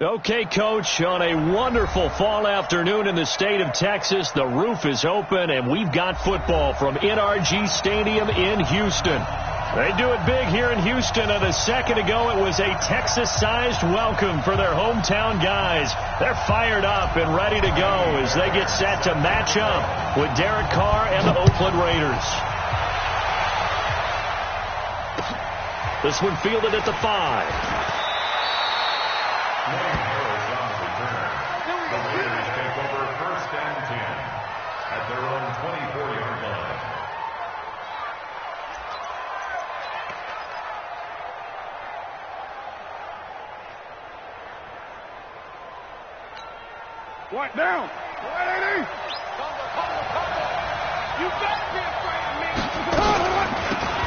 Okay, Coach, on a wonderful fall afternoon in the state of Texas, the roof is open, and we've got football from NRG Stadium in Houston. They do it big here in Houston, and a second ago it was a Texas-sized welcome for their hometown guys. They're fired up and ready to go as they get set to match up with Derek Carr and the Oakland Raiders. This one fielded at the 5. The Raiders take over 1st and 10 at their own 24-yard line. What down? 180. You better be afraid of me.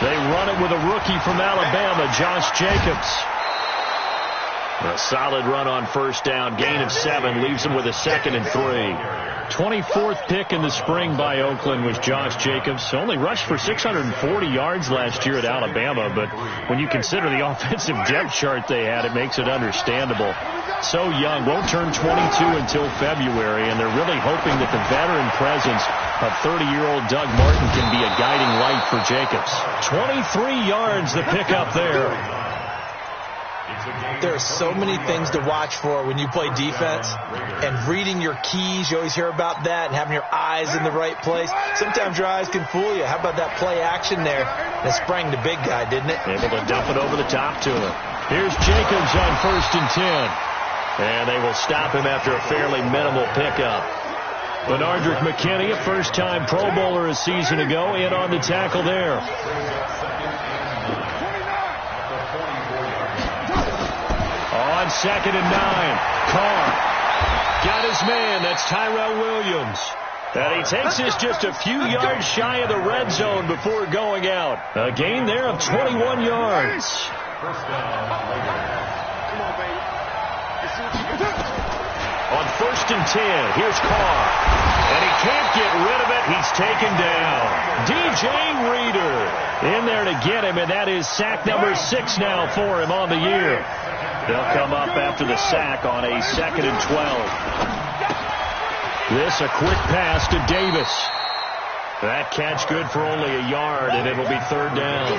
They run it with a rookie from Alabama, Josh Jacobs. A solid run on first down, gain of 7, leaves them with a 2nd and 3. 24th pick in the spring by Oakland was Josh Jacobs. Only rushed for 640 yards last year at Alabama, but when you consider the offensive depth chart they had, it makes it understandable. So young, won't turn 22 until February, and they're really hoping that the veteran presence of 30-year-old Doug Martin can be a guiding light for Jacobs. 23 yards the pickup there. There are so many things to watch for when you play defense, and reading your keys, you always hear about that, and having your eyes in the right place. Sometimes your eyes can fool you. How about that play action there? That sprang the big guy, didn't it? Able to dump it over the top to him. Here's Jacobs on 1st and 10. And they will stop him after a fairly minimal pickup. Benardrick McKinney, a first-time Pro Bowler a season ago, in on the tackle there. On 2nd and 9, Carr got his man. That's Tyrell Williams. And he takes this just a few yards shy of the red zone before going out. A gain there of 21 yards. On 1st and 10, here's Carr. And he can't get rid of it. He's taken down. DJ Reader in there to get him, and that is sack number 6 now for him on the year. They'll come up after the sack on a 2nd and 12. This a quick pass to Davis. That catch good for only a yard, and it'll be 3rd down.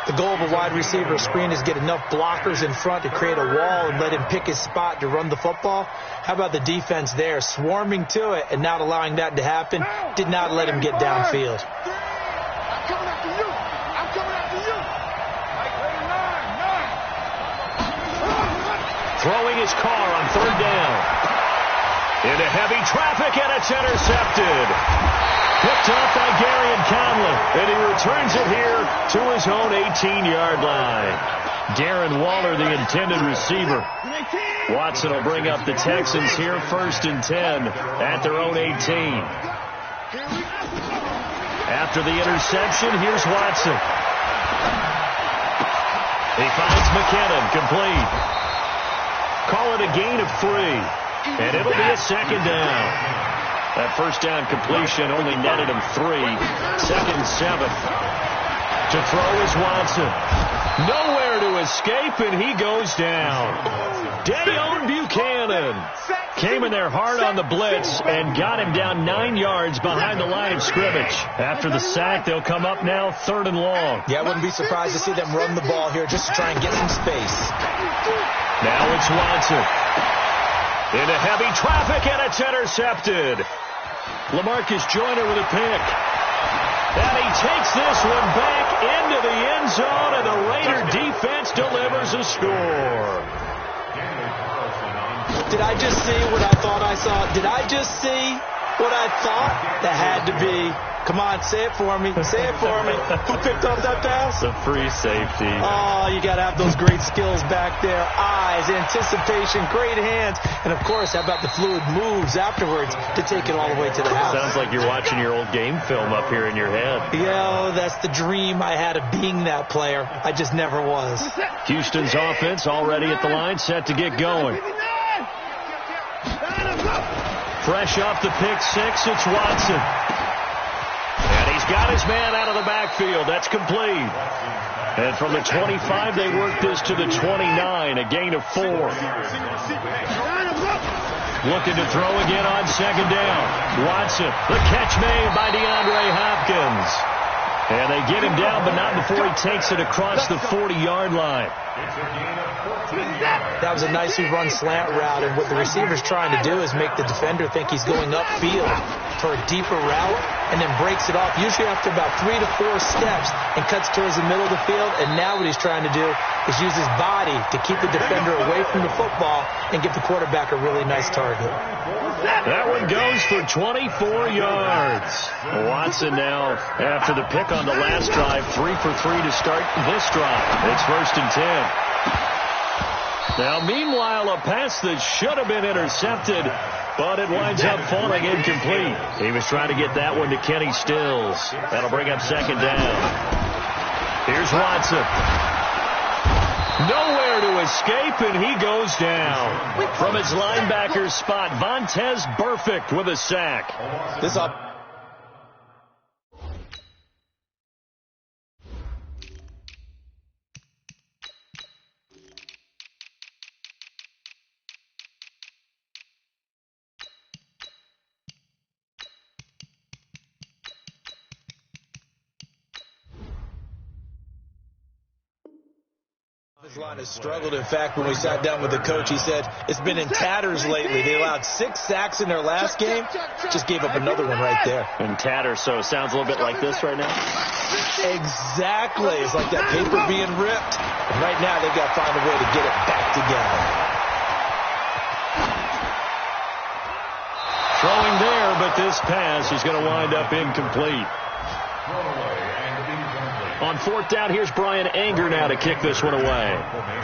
The goal of a wide receiver screen is get enough blockers in front to create a wall and let him pick his spot to run the football. How about the defense there, swarming to it and not allowing that to happen? Did not let him get downfield. I'm coming after you. I'm coming after you. Throwing his Carr on 3rd down. Into heavy traffic, and it's intercepted. Picked off by Garyon Conley, and he returns it here to his own 18-yard line. Darren Waller, the intended receiver. Watson will bring up the Texans here 1st and 10 at their own 18. After the interception, here's Watson. He finds McKinnon, complete. Call it a gain of 3, and it'll be a 2nd down. That first down completion only netted him 3. 2nd and 7. To throw is Watson. Nowhere to escape, and he goes down. Dayon Buchanan came in there hard on the blitz and got him down 9 yards behind the line of scrimmage. After the sack, they'll come up now 3rd and long. Yeah, I wouldn't be surprised to see them run the ball here just to try and get some space. Now it's Watson. Into heavy traffic, and it's intercepted. LaMarcus Joyner with a pick. And he takes this one back into the end zone, and the Raider defense delivers a score. Did I just see what I thought I saw? Did I just see what I thought? That had to be. Come on, say it for me. Say it for me. Who picked up that pass? The free safety. Oh, you got to have those great skills back there. Eyes, anticipation, great hands. And, of course, how about the fluid moves afterwards to take it all the way to the house? Sounds like you're watching your old game film up here in your head. Yeah, that's the dream I had of being that player. I just never was. Houston's offense already at the line, set to get going. Fresh off the pick 6, it's Watson. And he's got his man out of the backfield. That's complete. And from the 25, they work this to the 29, a gain of 4. Looking to throw again on second down. Watson, the catch made by DeAndre Hopkins. And they get him down, but not before he takes it across the 40-yard line. That was a nicely run slant route, and what the receiver's trying to do is make the defender think he's going upfield for a deeper route, and then breaks it off, usually after about 3 to 4 steps, and cuts towards the middle of the field. And now what he's trying to do is use his body to keep the defender away from the football and give the quarterback a really nice target. That one goes for 24 yards. Watson now, after the pick on the last drive, 3 for 3 to start this drive. It's 1st and 10. Now, meanwhile, a pass that should have been intercepted, but it winds up falling incomplete. He was trying to get that one to Kenny Stills. That'll bring up 2nd down. Here's Watson. Nowhere to escape, and he goes down. From his linebacker spot, Vontaze Burfict with a sack. This up. His line has struggled. In fact, when we sat down with the coach, he said it's been in tatters lately. They allowed 6 sacks in their last game. Just gave up another one right there. In tatters, so it sounds a little bit like this right now? Exactly. It's like that paper being ripped. And right now, they've got to find a way to get it back together. Throwing there, but this pass is going to wind up incomplete. On 4th down, here's Brian Anger now to kick this one away.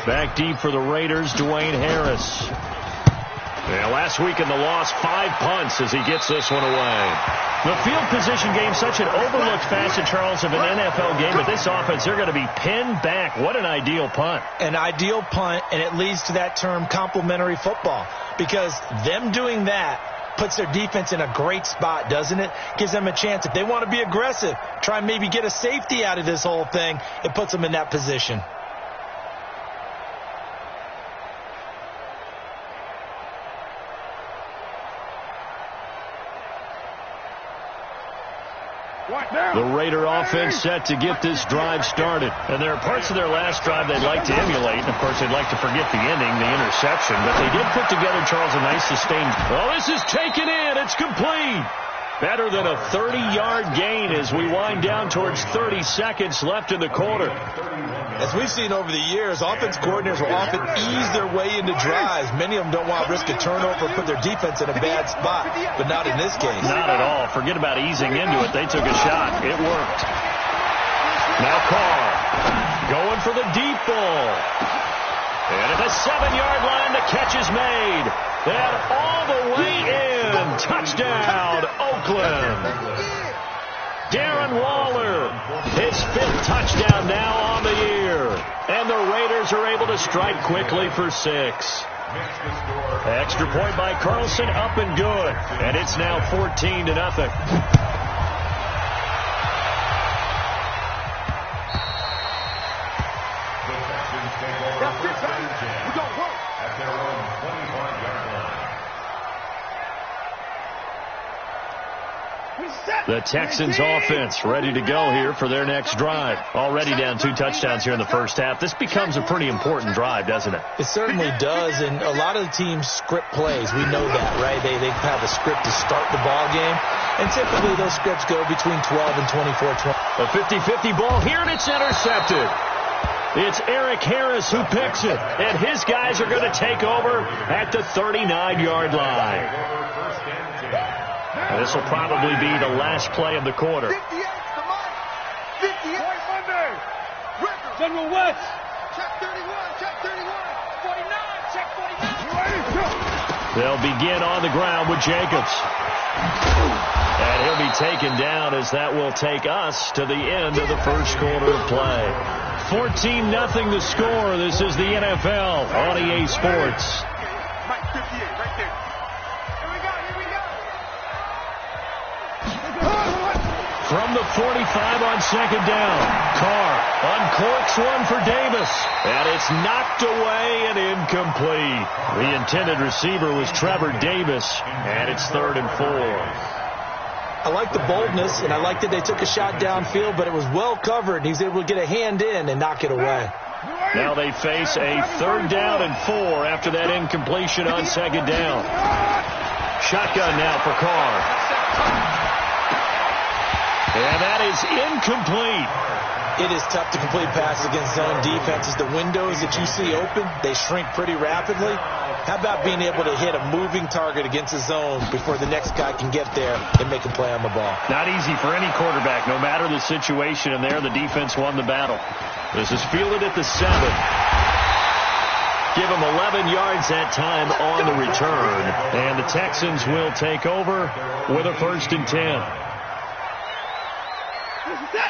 Back deep for the Raiders, Dwayne Harris. Yeah, last week in the loss, 5 punts as he gets this one away. The field position game, such an overlooked facet, Charles, of an NFL game, but this offense, they're going to be pinned back. What an ideal punt. An ideal punt, and it leads to that term complementary football, because them doing that puts their defense in a great spot, doesn't it? Gives them a chance. If they want to be aggressive, try and maybe get a safety out of this whole thing, it puts them in that position. The Raider offense set to get this drive started. And there are parts of their last drive they'd like to emulate. And, of course, they'd like to forget the ending, the interception. But they did put together, Charles, a nice sustained. Oh, this is taken in. It's complete. Better than a 30-yard gain as we wind down towards 30 seconds left in the quarter. As we've seen over the years, offense coordinators will often ease their way into drives. Many of them don't want to risk a turnover or put their defense in a bad spot, but not in this case. Not at all. Forget about easing into it. They took a shot. It worked. Now Carr going for the deep ball. And at the 7-yard line, the catch is made. And all the way in. Touchdown, Oakland. Darren Waller, his 5th touchdown now on the year. And the Raiders are able to strike quickly for 6. Extra point by Carlson, up and good. And it's now 14-0. The Texans offense ready to go here for their next drive. Already down 2 touchdowns here in the first half. This becomes a pretty important drive, doesn't it? It certainly does, and a lot of the teams script plays. We know that, right? They have a script to start the ball game, and typically those scripts go between 12 and 24. A 50-50 ball here, and it's intercepted. It's Eric Harris who picks it, and his guys are going to take over at the 39-yard line. This will probably be the last play of the quarter. 58, come on. 58. General West. Check 31, check 31. 49, check 49. They'll begin on the ground with Jacobs. And he'll be taken down as that will take us to the end of the first quarter of play. 14-0 the score. This is the NFL on EA Sports. Mike, 58, right there. Here we go, here we go. From the 45 on second down. Carr uncorks one for Davis. And it's knocked away and incomplete. The intended receiver was Trevor Davis. And it's 3rd and 4. I like the boldness, and I like that they took a shot downfield, but it was well covered. He was able to get a hand in and knock it away. Now they face a 3rd down and 4 after that incompletion on second down. Shotgun now for Carr. And that is incomplete. It is tough to complete passes against zone defenses. The windows that you see open, they shrink pretty rapidly. How about being able to hit a moving target against a zone before the next guy can get there and make a play on the ball? Not easy for any quarterback, no matter the situation, and there the defense won the battle. This is fielded at the 7. Give him 11 yards that time on the return. And the Texans will take over with a 1st and 10.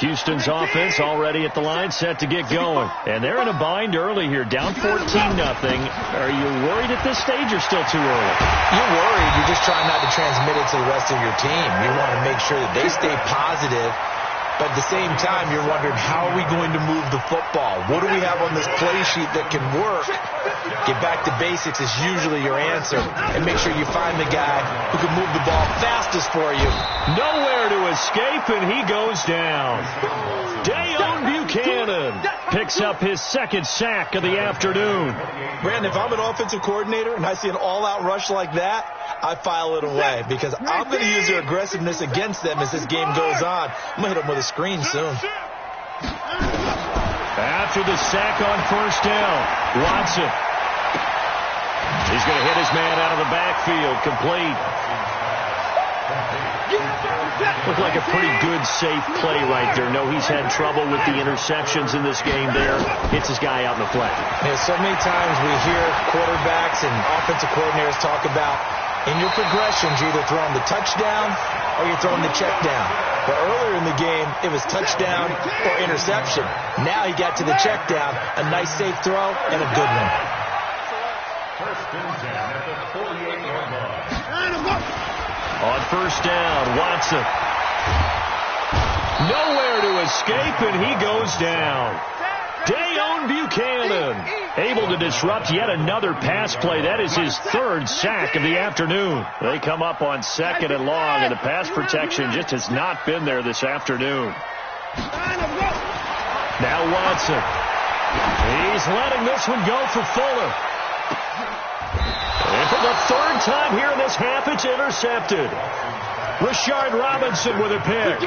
Houston's offense already at the line, set to get going. And they're in a bind early here, down 14-0. Are you worried at this stage or still too early? You're worried. You're just trying not to transmit it to the rest of your team. You want to make sure that they stay positive. But at the same time, you're wondering, how are we going to move the football? What do we have on this play sheet that can work? Get back to basics is usually your answer. And make sure you find the guy who can move the ball fastest for you. Nowhere to escape, and he goes down. Dayon Buchanan picks up his 2nd sack of the afternoon. Brandon, if I'm an offensive coordinator and I see an all-out rush like that, I file it away because I'm going to use their aggressiveness against them as this game goes on. I'm going to hit them with a screen soon. After the sack on 1st down, Watson. He's going to hit his man out of the backfield, complete. Looked like a pretty good, safe play right there. No, he's had trouble with the interceptions in this game there. Hits his guy out in the flat. Man, so many times we hear quarterbacks and offensive coordinators talk about in your progressions, you're either throwing the touchdown or you're throwing the check down. But earlier in the game, it was touchdown or interception. Now he got to the check down, a nice safe throw, and a good one. 1st and 10 at the 48-yard line. On 1st down, Watson. Nowhere to escape, and he goes down. Dayon Buchanan able to disrupt yet another pass play. That is his 3rd sack of the afternoon. They come up on 2nd and long, and the pass protection just has not been there this afternoon. Now Watson. He's letting this one go for Fuller. And for the 3rd time here in this half, it's intercepted. Rashard Robinson with a pick.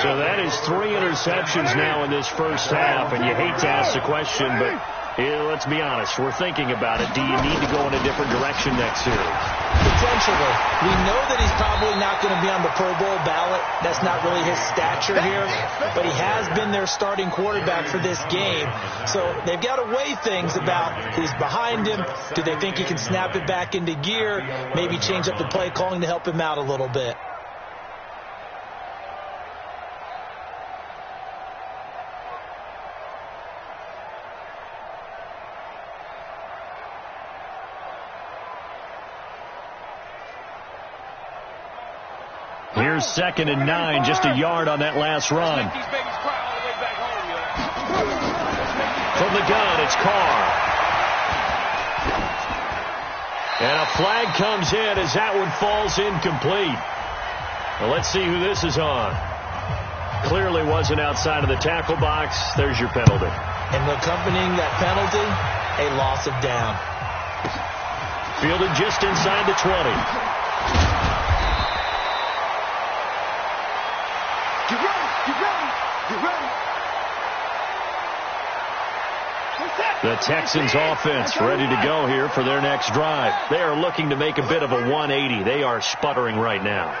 So that is 3 interceptions now in this first half, and you hate to ask the question, but let's be honest, we're thinking about it. Do you need to go in a different direction next series? Potentially. We know that he's probably not going to be on the Pro Bowl ballot. That's not really his stature here, but he has been their starting quarterback for this game. So they've got to weigh things about who's behind him. Do they think he can snap it back into gear? Maybe change up the play calling to help him out a little bit. Here's 2nd and 9, just a yard on that last run. From the gun, it's Carr. And a flag comes in as that one falls incomplete. Well, let's see who this is on. Clearly wasn't outside of the tackle box. There's your penalty. And accompanying that penalty, a loss of down. Fielded just inside the 20. The Texans offense ready to go here for their next drive. They are looking to make a bit of a 180. They are sputtering right now.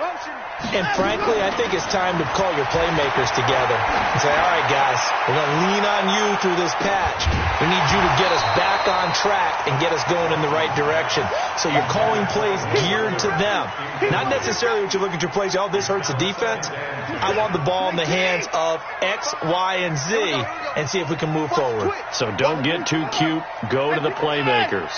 And frankly, I think it's time to call your playmakers together and say, all right, guys, we're going to lean on you through this patch. We need you to get us back on track and get us going in the right direction. So you're calling plays geared to them. Not necessarily what you look at your plays, oh, this hurts the defense. I want the ball in the hands of X, Y, and Z and see if we can move forward. So don't get too cute. Go to the playmakers.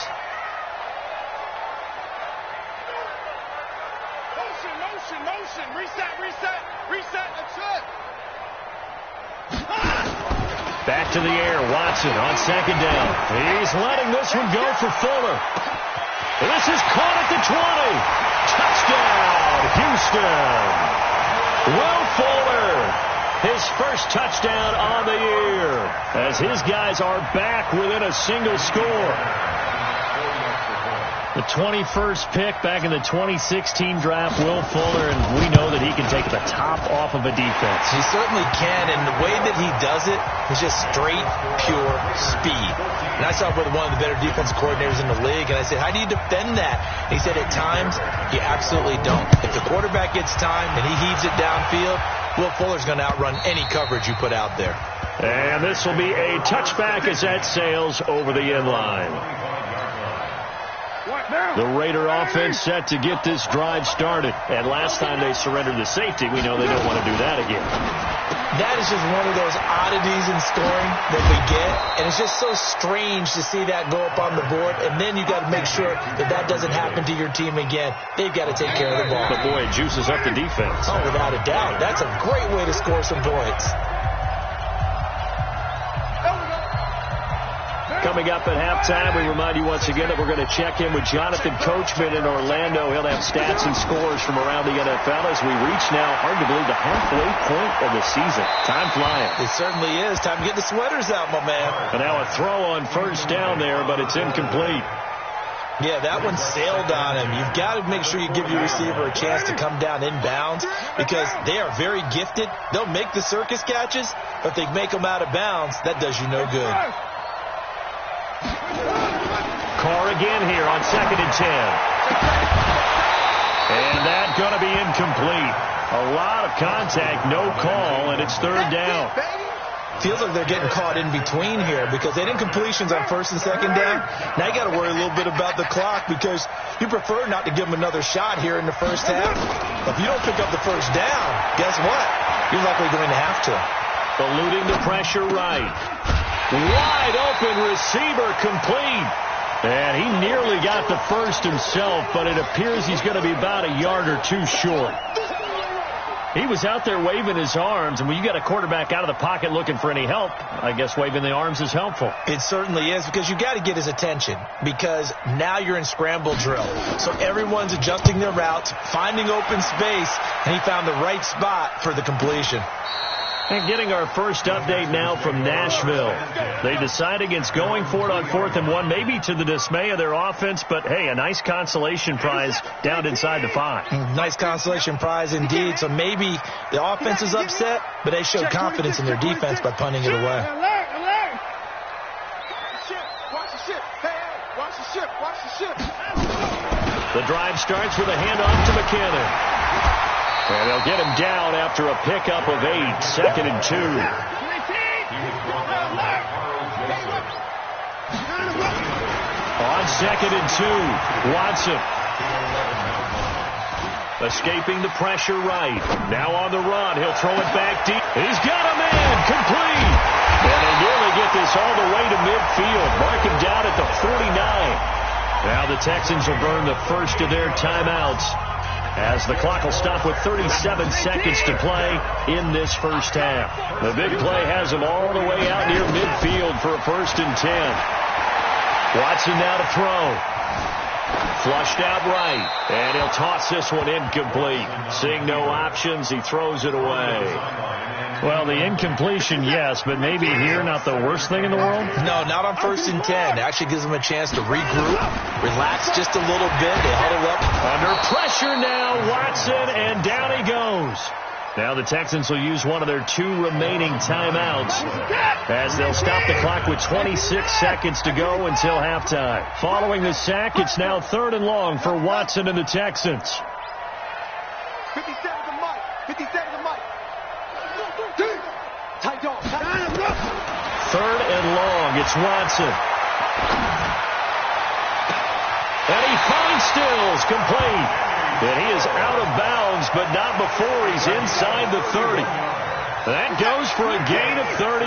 Motion, reset. to the air. Watson on second down. He's letting this one go for Fuller. This is caught at the 20. Touchdown, Houston. Will Fuller, his first touchdown on the year, as his guys are back within a single score. The 21st pick back in the 2016 draft, Will Fuller, and we know that he can take the top off of a defense. He certainly can, and the way that he does it is just straight, pure speed. And I saw him with one of the better defensive coordinators in the league, and I said, how do you defend that? And he said, at times, you absolutely don't. If the quarterback gets time and he heaves it downfield, Will Fuller's going to outrun any coverage you put out there. And this will be a touchback as that sails over the end line. The Raider offense set to get this drive started. And last time they surrendered the safety, we know they don't want to do that again. That is just one of those oddities in scoring that we get. And it's just so strange to see that go up on the board. And then you got to make sure that that doesn't happen to your team again. They've got to take care of the ball. But, boy, it juices up the defense. Oh, without a doubt. That's a great way to score some points. Coming up at halftime, we remind you once again that we're going to check in with Jonathan Coachman in Orlando. He'll have stats and scores from around the NFL as we reach now, hard to believe, the halfway point of the season. Time flying. It certainly is. Time to get the sweaters out, my man. And now a throw on first down there, but it's incomplete. Yeah, that one sailed on him. You've got to make sure you give your receiver a chance to come down inbounds because they are very gifted. They'll make the circus catches, but they make them out of bounds. That does you no good. Carr again here on 2nd and 10. And that's going to be incomplete. A lot of contact, no call, and it's 3rd down. Feels like they're getting caught in between here because they didn't completions on 1st and 2nd down. Now you got to worry a little bit about the clock because you prefer not to give them another shot here in the first half. If you don't pick up the first down, guess what? You're likely going to have to. Eluding the pressure right. Wide open receiver complete. And he nearly got the first himself, but it appears he's going to be about a yard or two short. He was out there waving his arms, and when you got a quarterback out of the pocket looking for any help, I guess waving the arms is helpful. It certainly is because you got to get his attention because now you're in scramble drill. So everyone's adjusting their routes, finding open space, and he found the right spot for the completion. And getting our first update now from Nashville. They decide against going for it on 4th and 1, maybe to the dismay of their offense, but, hey, a nice consolation prize down inside the 5. Nice consolation prize indeed. So maybe the offense is upset, but they showed confidence in their defense by punting it away. The drive starts with a handoff to McKinnon. And they'll get him down after a pickup of 8, 2nd and 2. On 2nd and 2, Watson. Escaping the pressure right. Now on the run. He'll throw it back deep. He's got a man. Complete. And they nearly get this all the way to midfield. Mark him down at the 49. Now the Texans will burn the first of their timeouts, as the clock will stop with 37 seconds to play in this first half. The big play has them all the way out near midfield for a 1st and 10. Watson now to throw. Flushed out right, and he'll toss this one incomplete. Seeing no options, he throws it away. Well, the incompletion, yes, but maybe here not the worst thing in the world? No, not on 1st and 10. It actually gives them a chance to regroup, relax just a little bit. They huddle up. Under pressure now, Watson, and down he goes. Now the Texans will use one of their 2 remaining timeouts as they'll stop the clock with 26 seconds to go until halftime. Following the sack, it's now 3rd and long for Watson and the Texans. 57 to Mike. 57 to Mike. Tight dog. 3rd and long. It's Watson. And he finds Stills complete. And he is out of bounds, but not before he's inside the 30. That goes for a gain of 31.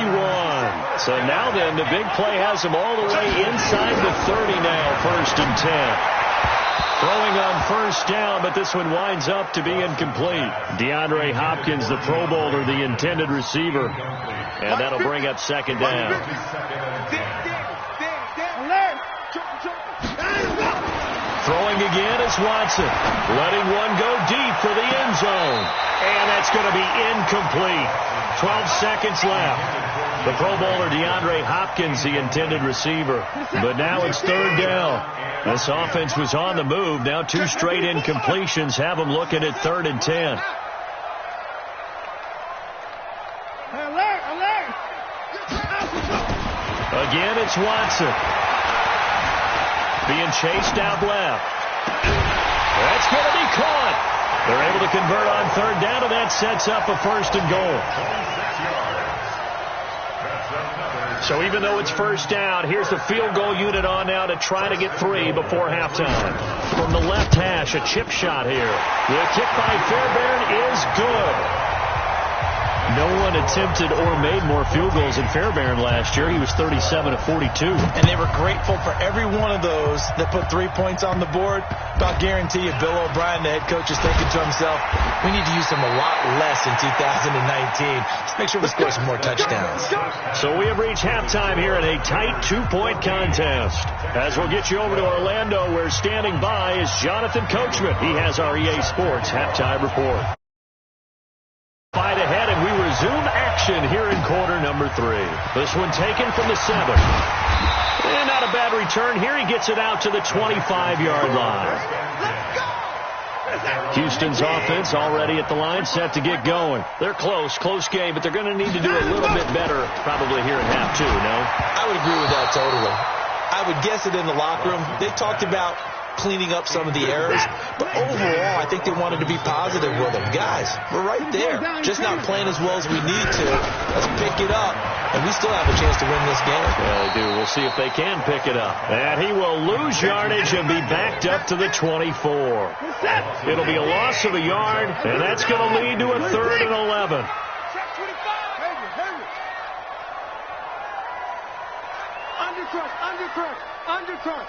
So now then, the big play has him all the way inside the 30 now, 1st and 10. Throwing on first down, but this one winds up to be incomplete. DeAndre Hopkins, the Pro Bowler, the intended receiver. And that'll bring up second down. Throwing again is Watson. Letting one go deep for the end zone. And that's going to be incomplete. 12 seconds left. The Pro Bowler DeAndre Hopkins, the intended receiver. But now it's third down. This offense was on the move. Now 2 straight incompletions have them looking at 3rd and 10. Again, it's Watson. Being chased out left. That's going to be caught. They're able to convert on third down, and that sets up a 1st and goal. So even though it's first down, here's the field goal unit on now to try to get 3 before halftime. From the left hash, a chip shot here. The kick by Fairbairn is good. No one attempted or made more field goals than Fairbairn last year. He was 37 of 42. And they were grateful for every one of those that put 3 points on the board. But I'll guarantee you, Bill O'Brien, the head coach, is thinking to himself, we need to use them a lot less in 2019. Let's make sure we score some more touchdowns. So we have reached halftime here in a tight 2-point contest. As we'll get you over to Orlando, where standing by is Jonathan Coachman. He has our EA Sports halftime report. Fight ahead, and we resume action here in quarter number 3. This one taken from the 7. And not a bad return here. He gets it out to the 25-yard line. Houston's offense already at the line, set to get going. They're close game, but they're going to need to do a little bit better probably here in half 2, no? I would agree with that totally. I would guess it in the locker room. They talked about cleaning up some of the errors, but overall, I think they wanted to be positive with them. Guys, we're right there. Just not playing as well as we need to. Let's pick it up, and we still have a chance to win this game. Yeah, they do. We'll see if they can pick it up. And he will lose yardage and be backed up to the 24. It'll be a loss of a yard, and that's going to lead to a 3rd and 11. Undercrush.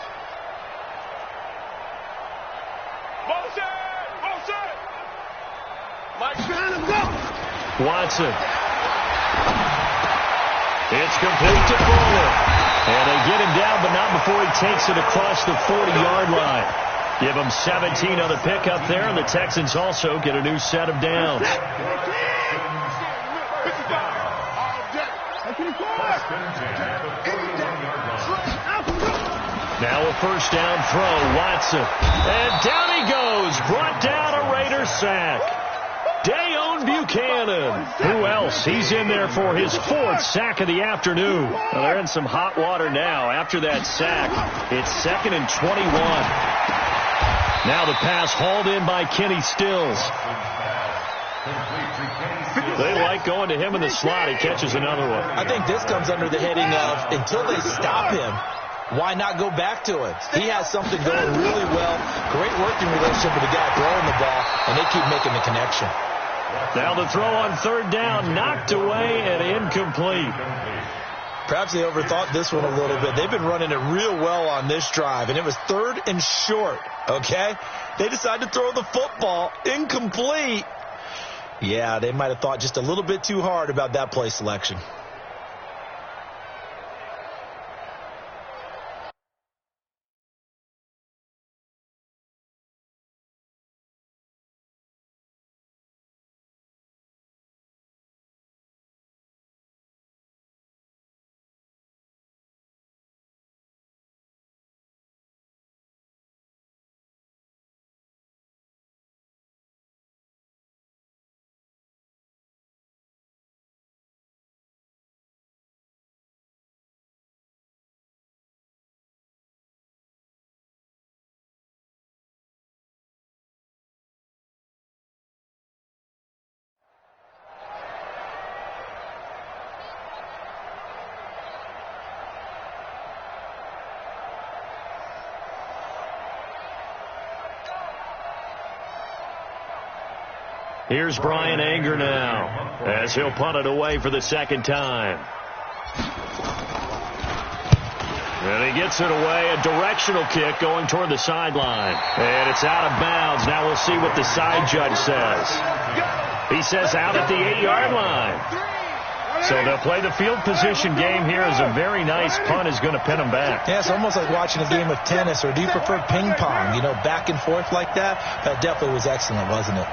Watson. It's complete to Fuller. And they get him down, but not before he takes it across the 40-yard line. Give him 17 on the pickup there, and the Texans also get a new set of downs. Now a first down throw, Watson. And down he goes, brought down a Raider sack. Dayon Buchanan. Who else? He's in there for his 4th sack of the afternoon. Well, they're in some hot water now. After that sack, it's 2nd and 21. Now the pass hauled in by Kenny Stills. They like going to him in the slot. He catches another one. I think this comes under the heading of, until they stop him, why not go back to it? He has something going really well. Great working relationship with the guy throwing the ball, and they keep making the connection. Now the throw on third down, knocked away and incomplete. Perhaps they overthought this one a little bit. They've been running it real well on this drive, and it was 3rd and short, okay? They decided to throw the football, incomplete. Yeah, they might have thought just a little bit too hard about that play selection. Here's Brian Anger now, as he'll punt it away for the 2nd time. And he gets it away, a directional kick going toward the sideline. And it's out of bounds. Now we'll see what the side judge says. He says out at the 8-yard line. So they'll play the field position game here as a very nice punt is going to pin them back. Yeah, it's almost like watching a game of tennis, or do you prefer ping pong? You know, back and forth like that? That definitely was excellent, wasn't it?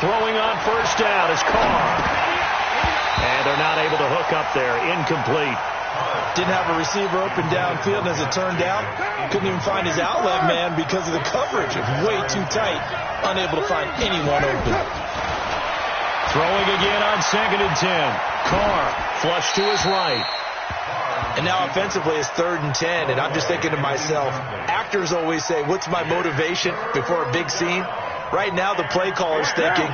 Throwing on first down is Carr. And they're not able to hook up there. Incomplete. Didn't have a receiver open downfield, and as it turned out, couldn't even find his outlet man because of the coverage. It was way too tight. Unable to find anyone open. Throwing again on 2nd and 10. Carr flush to his right. And now offensively it's 3rd and 10, and I'm just thinking to myself, actors always say, what's my motivation before a big scene? Right now the play caller's thinking,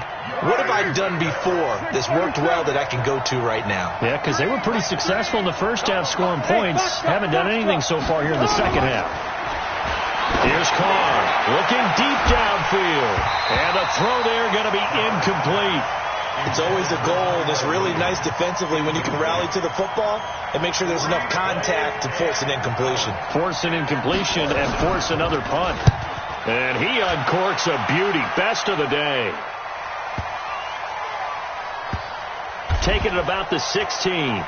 what have I done before that's worked well that I can go to right now? Yeah, because they were pretty successful in the first half scoring points. Haven't done anything so far here in the second half. Here's Carr looking deep downfield. And the throw there going to be incomplete. It's always a goal, and it's really nice defensively when you can rally to the football and make sure there's enough contact to force an incompletion. Force an incompletion and force another punt. And he uncorks a beauty. Best of the day. Taking it about the 16.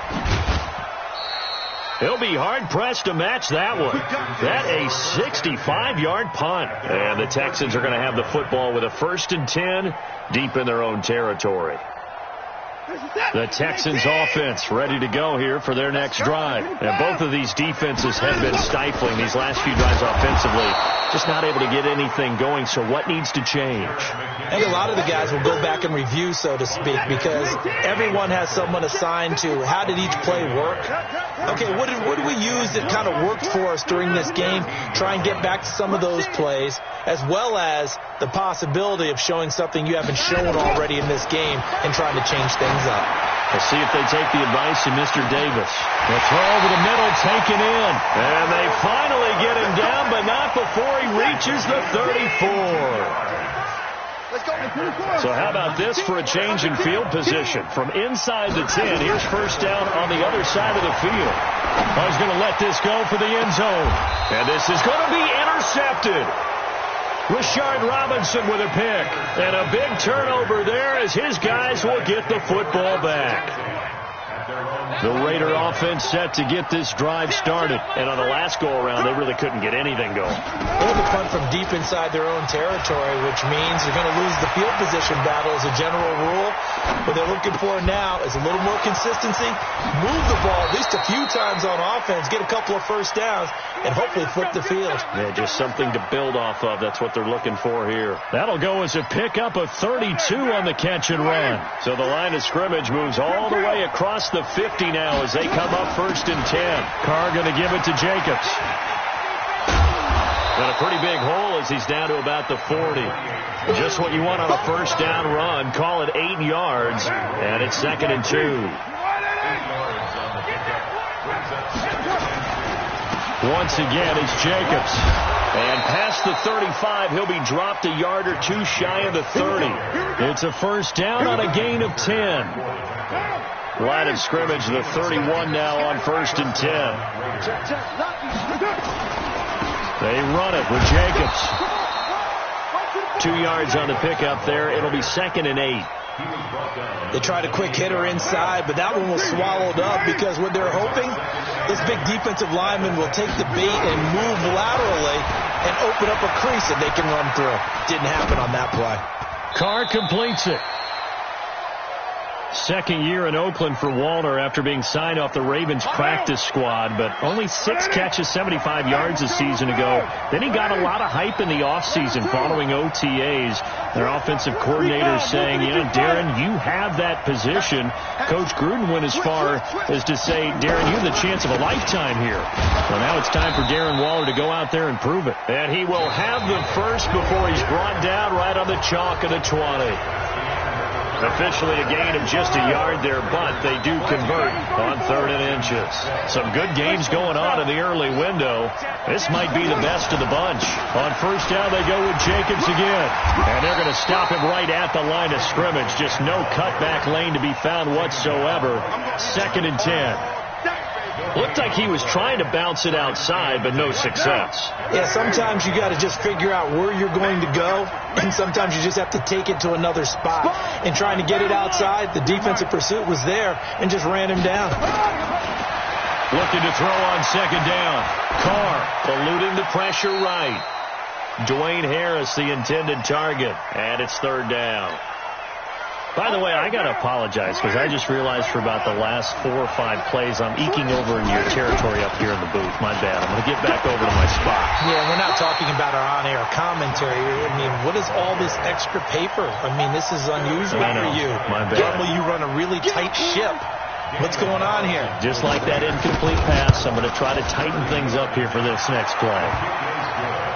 He'll be hard-pressed to match that one. That a 65-yard punt. And the Texans are going to have the football with a 1st and 10 deep in their own territory. The Texans offense ready to go here for their next drive. And both of these defenses have been stifling these last few drives offensively. Just not able to get anything going, so what needs to change? I think a lot of the guys will go back and review, so to speak, because everyone has someone assigned to how did each play work. Okay, what did we use that kind of worked for us during this game? Try and get back to some of those plays, as well as the possibility of showing something you haven't shown already in this game and trying to change things up. Let's see if they take the advice of Mr. Davis. The throw over the middle taken in. And they finally get him down, but not before he reaches the 34. So how about this for a change in field position? From inside the 10, here's first down on the other side of the field. He's going to let this go for the end zone. And this is going to be intercepted. Rashard Robinson with a pick. And a big turnover there as his guys will get the football back. The Raider offense set to get this drive started. And on the last go-around, they really couldn't get anything going. They had to punt from deep inside their own territory, which means they're going to lose the field position battle as a general rule. What they're looking for now is a little more consistency, move the ball at least a few times on offense, get a couple of first downs, and hopefully flip the field. Yeah, just something to build off of. That's what they're looking for here. That'll go as a pickup of 32 on the catch and run. So the line of scrimmage moves all the way across the 50 now as they come up 1st and 10. Carr going to give it to Jacobs. And a pretty big hole as he's down to about the 40. Just what you want on a first down run. Call it 8 yards. And it's 2nd and 2. Once again, it's Jacobs. And past the 35, he'll be dropped a yard or two shy of the 30. It's a first down on a gain of 10. Line of scrimmage, the 31 now on 1st and 10. They run it with Jacobs. 2 yards on the pickup there. It'll be 2nd and 8. They tried a quick hitter inside, but that one was swallowed up because what they're hoping, this big defensive lineman will take the bait and move laterally and open up a crease that they can run through. Didn't happen on that play. Carr completes it. Second year in Oakland for Walter after being signed off the Ravens practice squad, but only 6 catches, 75 yards a season ago. Then he got a lot of hype in the offseason following OTAs. Their offensive coordinator saying, you know, Darren, you have that position. Coach Gruden went as far as to say, Darren, you have the chance of a lifetime here. Well, now it's time for Darren Waller to go out there and prove it. And he will have the first before he's brought down right on the chalk of the 20. Officially a gain of just a yard there, but they do convert on 3rd and inches. Some good games going on in the early window. This might be the best of the bunch. On 1st down, they go with Jacobs again. And they're going to stop him right at the line of scrimmage. Just no cutback lane to be found whatsoever. 2nd and 10. Looked like he was trying to bounce it outside, but no success. Yeah, sometimes you got to just figure out where you're going to go, and sometimes you just have to take it to another spot. And trying to get it outside, the defensive pursuit was there and just ran him down. Looking to throw on 2nd down. Carr eluding the pressure right. Dwayne Harris, the intended target, and it's 3rd down. By the way, I got to apologize because I just realized for about the last 4 or 5 plays I'm eking over in your territory up here in the booth. My bad. I'm going to get back over to my spot. Yeah, we're not talking about our on-air commentary. I mean, what is all this extra paper? I mean, this is unusual for you. My bad. Normally you run a really tight ship. What's going on here? Just like that incomplete pass, I'm going to try to tighten things up here for this next play.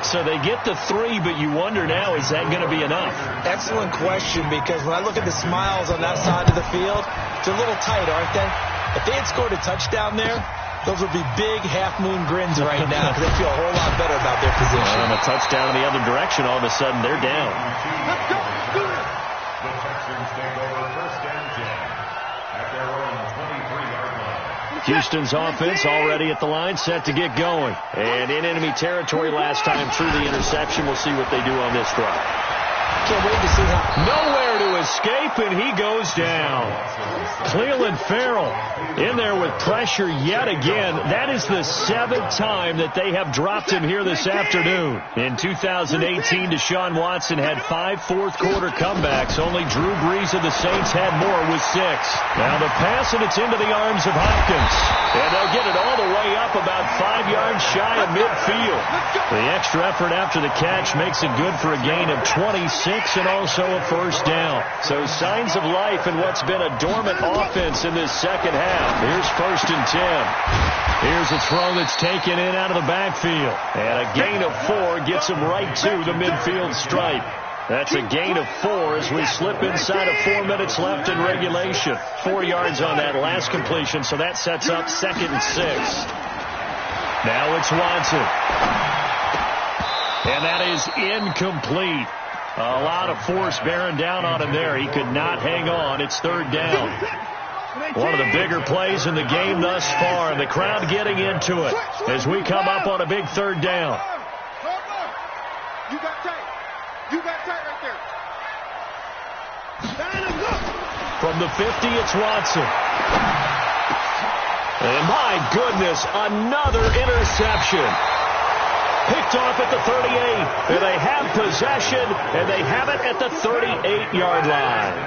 So they get the 3, but you wonder now, is that going to be enough? Excellent question, because when I look at the smiles on that side of the field, they're a little tight, aren't they? If they had scored a touchdown there, those would be big half-moon grins right now because they feel a whole lot better about their position. And a touchdown in the other direction, all of a sudden they're down. Let's go. The Texans take over 1st and 10 at their own 23-yard line. Houston's offense already at the line, set to get going. And in enemy territory last time through the interception. We'll see what they do on this drive. Can't wait to see how. Nowhere to escape, and he goes down. Cleveland Farrell in there with pressure yet again. That is the 7th time that they have dropped him here this afternoon. In 2018, Deshaun Watson had 5 fourth-quarter comebacks. Only Drew Brees of the Saints had more with 6. Now the pass, and it's into the arms of Hopkins. And they'll get it all the way up about 5 yards shy of midfield. The extra effort after the catch makes it good for a gain of 26 and also a 1st down. So signs of life in what's been a dormant offense in this second half. Here's 1st and 10. Here's a throw that's taken in out of the backfield. And a gain of 4 gets him right to the midfield stripe. That's a gain of 4 as we slip inside of 4 minutes left in regulation. 4 yards on that last completion, so that sets up 2nd and 6. Now it's Watson. And that is incomplete. A lot of force bearing down on him there. He could not hang on. It's 3rd down. One of the bigger plays in the game thus far, and the crowd getting into it as we come up on a big 3rd down. You got tight. You got tight right there. From the 50, it's Watson. And my goodness, another interception. Picked off at the 38, and they have possession, and they have it at the 38-yard line.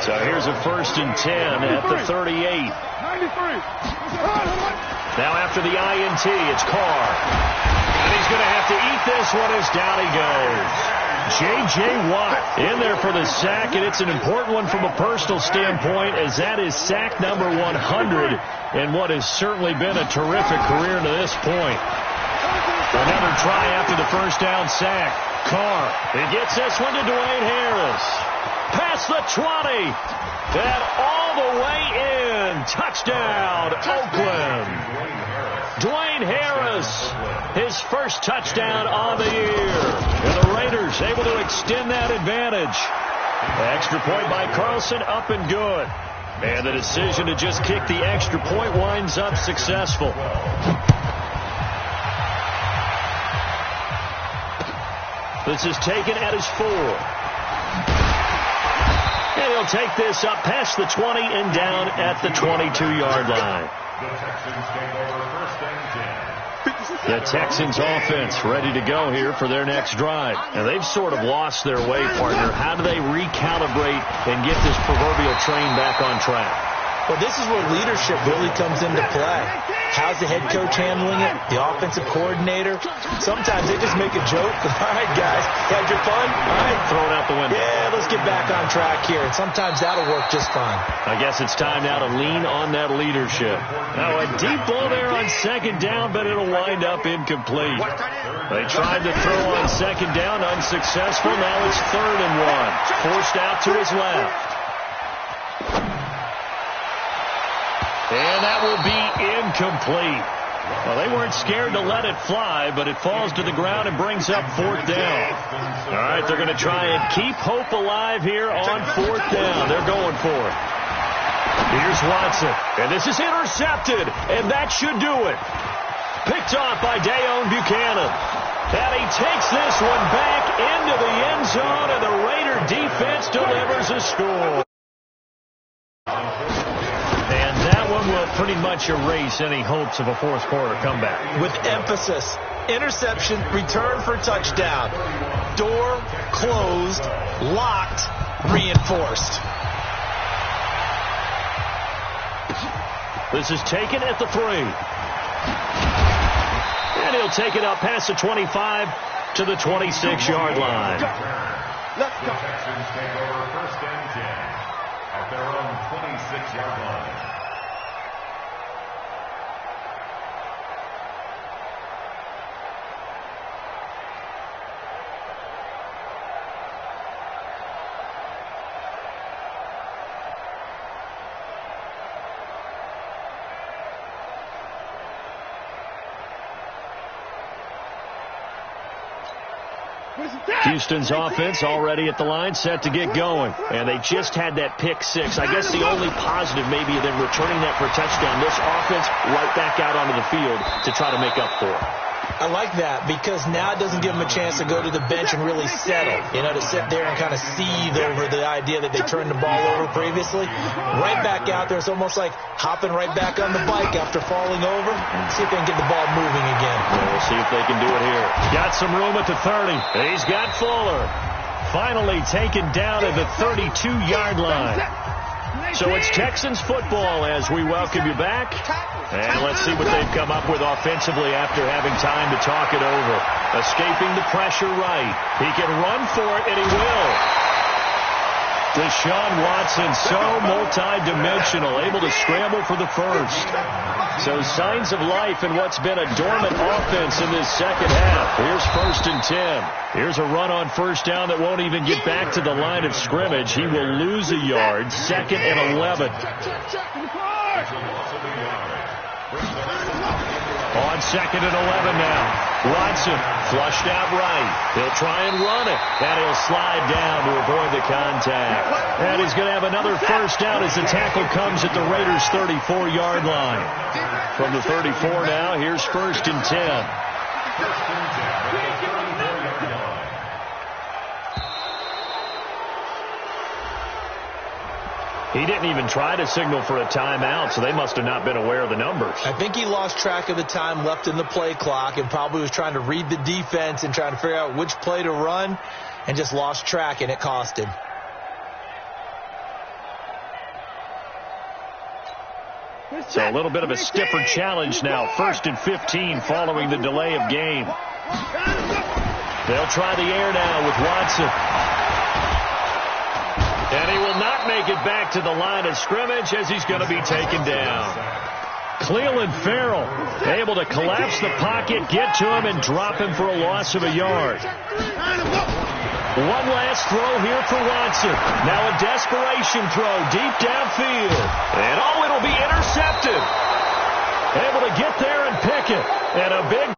So here's a 1st and 10 at the 38. 93. Now after the INT, it's Carr. And he's going to have to eat this one as down he goes. J.J. Watt in there for the sack, and it's an important one from a personal standpoint, as that is sack number 100 in what has certainly been a terrific career to this point. Another try after the 1st down sack. Carr, he gets this one to Dwayne Harris. Past the 20. And all the way in. Touchdown, Oakland. Dwayne Harris, his 1st touchdown on the year. And the Raiders able to extend that advantage. Extra point by Carlson, up and good. And the decision to just kick the extra point winds up successful. This is taken at his 4. And he'll take this up past the 20 and down at the 22-yard line. The Texans offense ready to go here for their next drive. And they've sort of lost their way, partner. How do they recalibrate and get this proverbial train back on track? Well, this is where leadership really comes into play. How's the head coach handling it? The offensive coordinator? Sometimes they just make a joke. All right, guys, had your fun? All right. Throw it out the window. Yeah, let's get back on track here. And sometimes that'll work just fine. I guess it's time now to lean on that leadership. Now a deep ball there on second down, but it'll wind up incomplete. They tried to throw on second down, unsuccessful. Now it's 3rd and 1. Forced out to his left. And that will be incomplete. Well, they weren't scared to let it fly, but it falls to the ground and brings up 4th down. All right, they're going to try and keep hope alive here on 4th down. They're going for it. Here's Watson, and this is intercepted, and that should do it. Picked off by Dayon Buchanan. And he takes this one back into the end zone, and the Raider defense delivers a score. And that one will pretty much erase any hopes of a fourth-quarter comeback. With emphasis, interception, return for touchdown. Door closed, locked, reinforced. This is taken at the 3. And he'll take it up past the 25 to the 26-yard line. Let's go. The Texans take over 1st and 10 at their own 26-yard line. Houston's offense already at the line, set to get going. And they just had that pick 6. I guess the only positive maybe of them returning that for a touchdown. This offense right back out onto the field to try to make up for it. I like that because now it doesn't give them a chance to go to the bench and really settle. You know, to sit there and kind of seethe over the idea that they turned the ball over previously. Right back out there. It's almost like hopping right back on the bike after falling over. See if they can get the ball moving again. Well, we'll see if they can do it here. Got some room at the 30. He's got Fuller. Finally taken down at the 32-yard line. So it's Texans football as we welcome you back. And let's see what they've come up with offensively after having time to talk it over. Escaping the pressure right. He can run for it, and he will. Deshaun Watson, so multi-dimensional, able to scramble for the first. So signs of life in what's been a dormant offense in this second half. Here's 1st and 10. Here's a run on 1st down that won't even get back to the line of scrimmage. He will lose a yard. 2nd and 11. On 2nd and 11 now. Watson flushed out right. He'll try and run it. And he'll slide down to avoid the contact. And he's going to have another 1st down as the tackle comes at the Raiders' 34-yard line. From the 34 now, here's 1st and 10. He didn't even try to signal for a timeout, so they must have not been aware of the numbers. I think he lost track of the time left in the play clock and probably was trying to read the defense and trying to figure out which play to run and just lost track, and it cost him. So a little bit of a stiffer challenge now. 1st and 15 following the delay of game. They'll try the air now with Watson. And he will not make it back to the line of scrimmage as he's going to be taken down. Cleveland Farrell able to collapse the pocket, get to him, and drop him for a loss of a yard. One last throw here for Watson. Now a desperation throw deep downfield. And it'll be intercepted. Able to get there and pick it. And a big